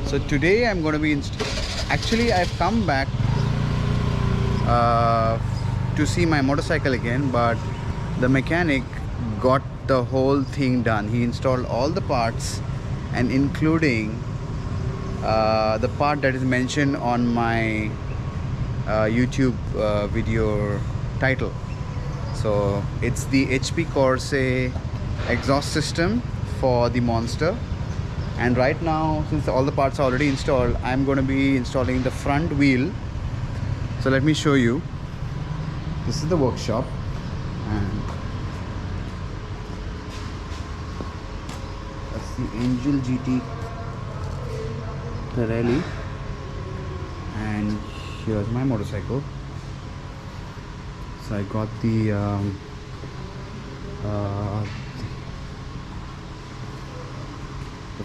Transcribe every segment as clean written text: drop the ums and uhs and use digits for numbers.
So today I'm going to be actually I've come back to see my motorcycle again, but the mechanic got the whole thing done. He installed all the parts, and including the part that is mentioned on my YouTube video title. So it's the HP Corse exhaust system for the Monster. And right now, since all the parts are already installed, I'm going to be installing the front wheel. So let me show you. This is the workshop, and that's the Angel GT Rally, and here's my motorcycle. So I got the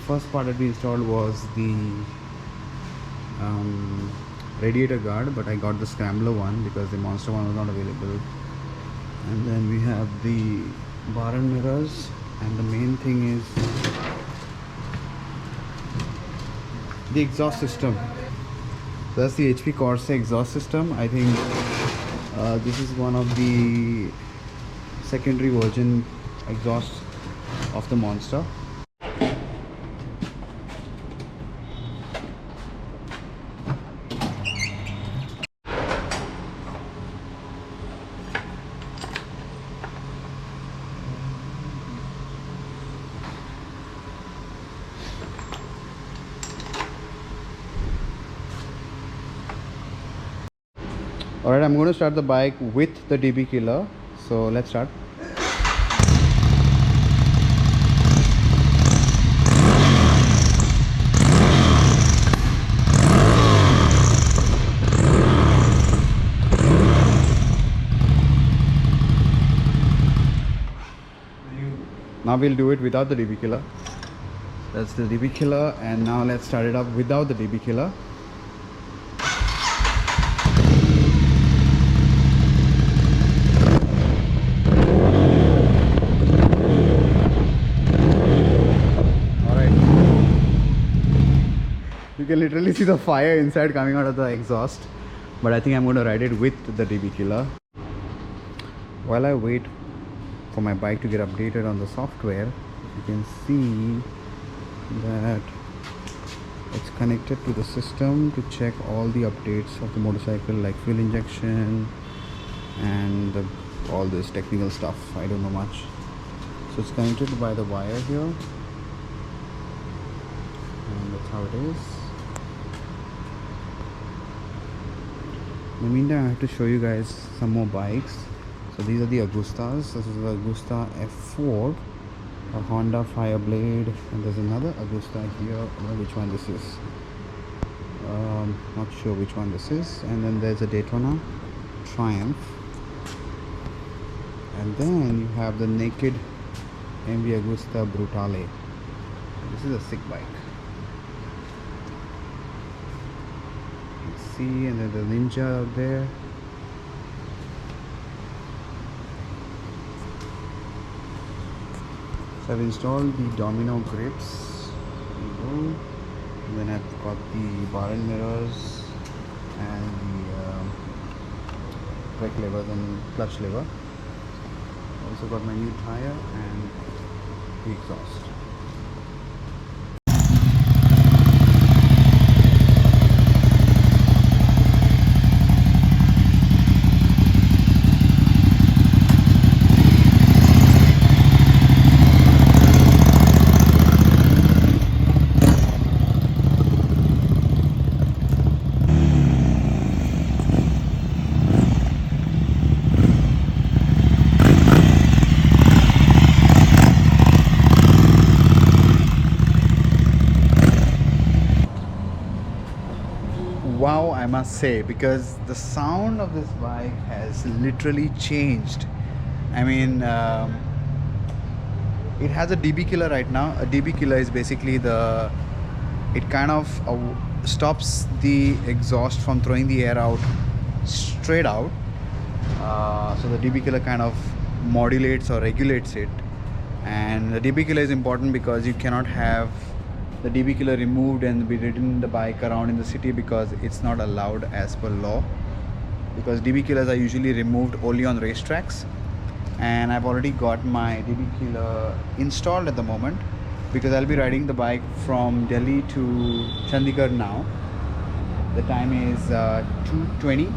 first part that we installed was the radiator guard, but I got the scrambler one because the Monster one was not available. And then we have the bar and mirrors, and the main thing is the exhaust system. So that's the HP Corse exhaust system. I think this is one of the secondary version exhaust of the Monster. Alright, I'm going to start the bike with the DB killer. So let's start. Now we'll do it without the DB killer. That's the DB killer, and now let's start it up without the DB killer. You can literally see the fire inside coming out of the exhaust, but I think I'm going to ride it with the DB killer. While I wait for my bike to get updated on the software, you can see that it's connected to the system to check all the updates of the motorcycle, like fuel injection and all this technical stuff. I don't know much. So it's connected by the wire here, and that's how it is. In the meantime, I have to show you guys some more bikes. So these are the Agustas. This is the Agusta F4, a Honda Fireblade, and there's another Agusta here. I don't know which one this is. Not sure which one this is. And then there's a Daytona Triumph. And then you have the naked MV Agusta Brutale. This is a sick bike. Let's see, and then the Ninja out there. So I've installed the domino grips. There you go. And then I've got the bar and mirrors and the brake lever and clutch lever. Also got my new tire and the exhaust. Wow, I must say, because the sound of this bike has literally changed. I mean, it has a DB killer right now. A DB killer is basically it kind of stops the exhaust from throwing the air out straight out. So the DB killer kind of modulates or regulates it. And the DB killer is important because you cannot have the DB killer removed and be ridden the bike around in the city, because it's not allowed as per law, because DB killers are usually removed only on racetracks. And I've already got my DB killer installed at the moment, because I'll be riding the bike from Delhi to Chandigarh now. The time is 2:20.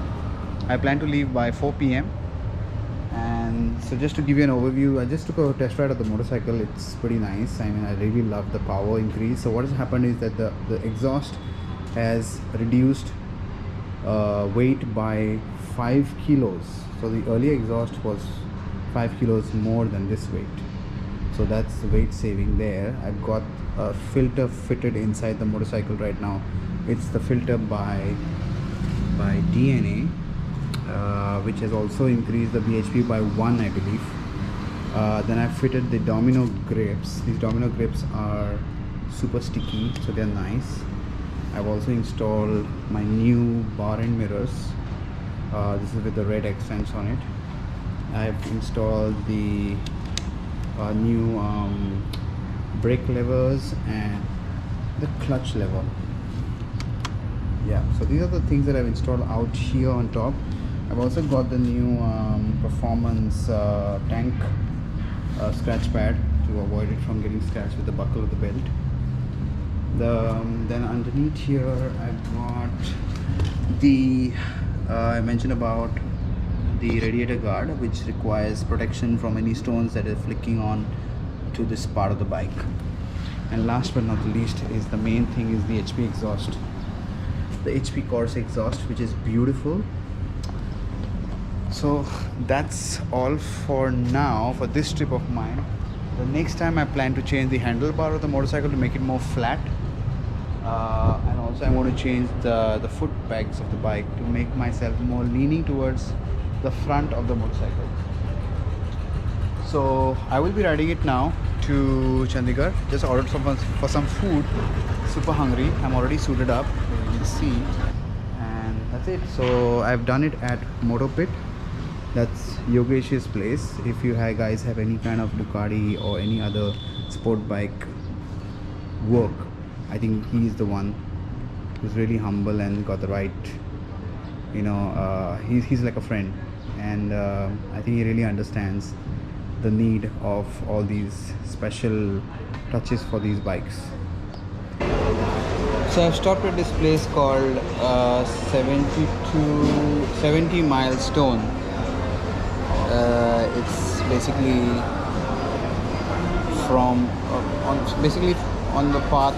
I plan to leave by 4 p.m. And so just to give you an overview, I just took a test ride of the motorcycle. It's pretty nice. I mean, I really love the power increase. So what has happened is that the exhaust has reduced weight by 5 kilos. So the earlier exhaust was 5 kilos more than this weight. So that's the weight saving there. I've got a filter fitted inside the motorcycle right now. It's the filter by DNA, which has also increased the BHP by 1, I believe. Then I've fitted the domino grips. These domino grips are super sticky, so they're nice. I've also installed my new bar end mirrors. This is with the red accents on it. I've installed the new brake levers and the clutch lever. Yeah, so these are the things that I've installed out here on top. I've also got the new performance tank scratch pad to avoid it from getting scratched with the buckle of the belt. Then underneath here I've got the I mentioned about the radiator guard, which requires protection from any stones that are flicking on to this part of the bike. And last but not least is the main thing, is the HP exhaust, the HP Corse exhaust, which is beautiful. So that's all for now for this trip of mine. The next time I plan to change the handlebar of the motorcycle to make it more flat, and also I want to change the foot pegs of the bike to make myself more leaning towards the front of the motorcycle. So I will be riding it now to Chandigarh. Just ordered for some food. Super hungry. I'm already suited up, you can see, and that's it. So I've done it at Moto Pit. That's Yogesh's place. If you guys have any kind of Ducati or any other sport bike work, I think he's the one who's really humble and got the right, you know, he's like a friend. And I think he really understands the need of all these special touches for these bikes. So I've stopped at this place called 70 Milestone. It's basically on the path.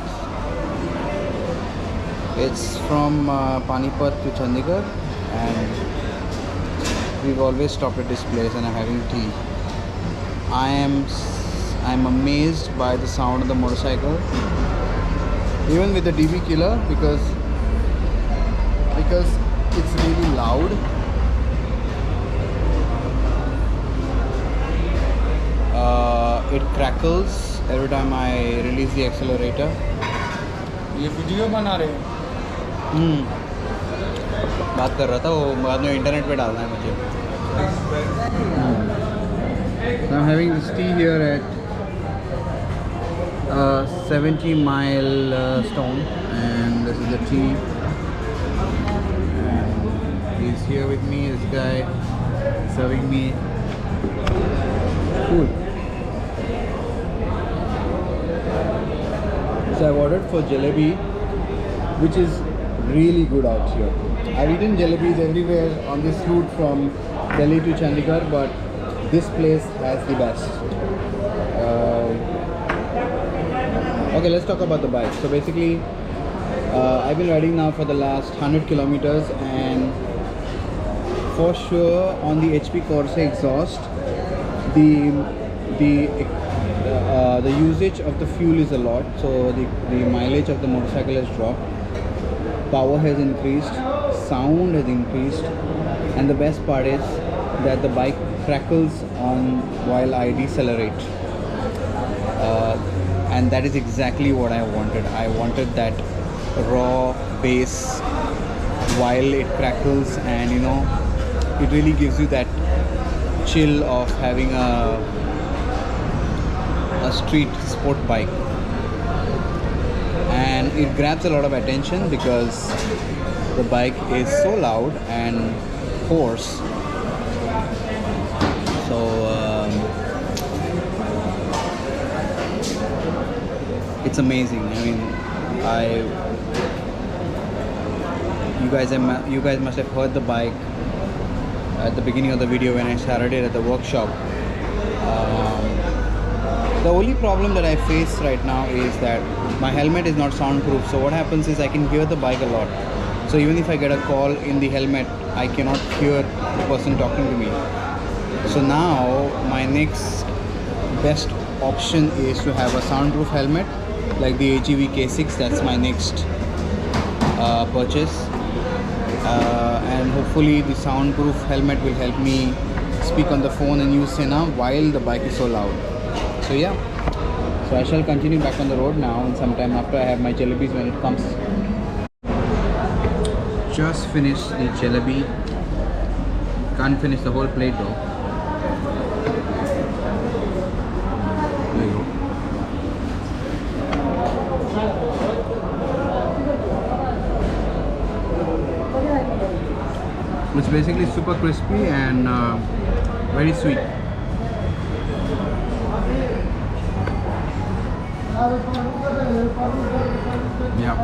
It's from Panipat to Chandigarh, and we've always stopped at this place, and I'm having tea. I'm amazed by the sound of the motorcycle, even with the DB killer, because it's really loud. It crackles every time I release the accelerator. ये video बना रहे हैं? बात कर रहा था, वो बाद में इंटरनेट पे डालना है मुझे. So I'm having this tea here at 70 Milestone, and this is the tea. And he's here with me, this guy serving me food. So I've ordered for jalebi, which is really good out here. I've eaten jalebis everywhere on this route from Delhi to Chandigarh, but this place has the best. Okay, let's talk about the bike. So basically, I've been riding now for the last 100 kilometers, and for sure on the HP Corse exhaust, the usage of the fuel is a lot, so the mileage of the motorcycle has dropped, power has increased, sound has increased, and the best part is that the bike crackles on while I decelerate, and that is exactly what I wanted. I wanted that raw bass while it crackles, and you know, it really gives you that chill of having a street sport bike. and it grabs a lot of attention because the bike is so loud and hoarse. So it's amazing. I mean, you guys must have heard the bike at the beginning of the video when I started it at the workshop. The only problem that I face right now is that my helmet is not soundproof. So what happens is I can hear the bike a lot. So even if I get a call in the helmet, I cannot hear the person talking to me. So now my next best option is to have a soundproof helmet like the HEV K6. That's my next purchase. And hopefully the soundproof helmet will help me speak on the phone and use Sena while the bike is so loud. So yeah, so I shall continue back on the road now, and sometime after I have my jalebis when it comes. Just finished the jalebi. Can't finish the whole plate though. There you go. It's basically super crispy and very sweet. Yeah.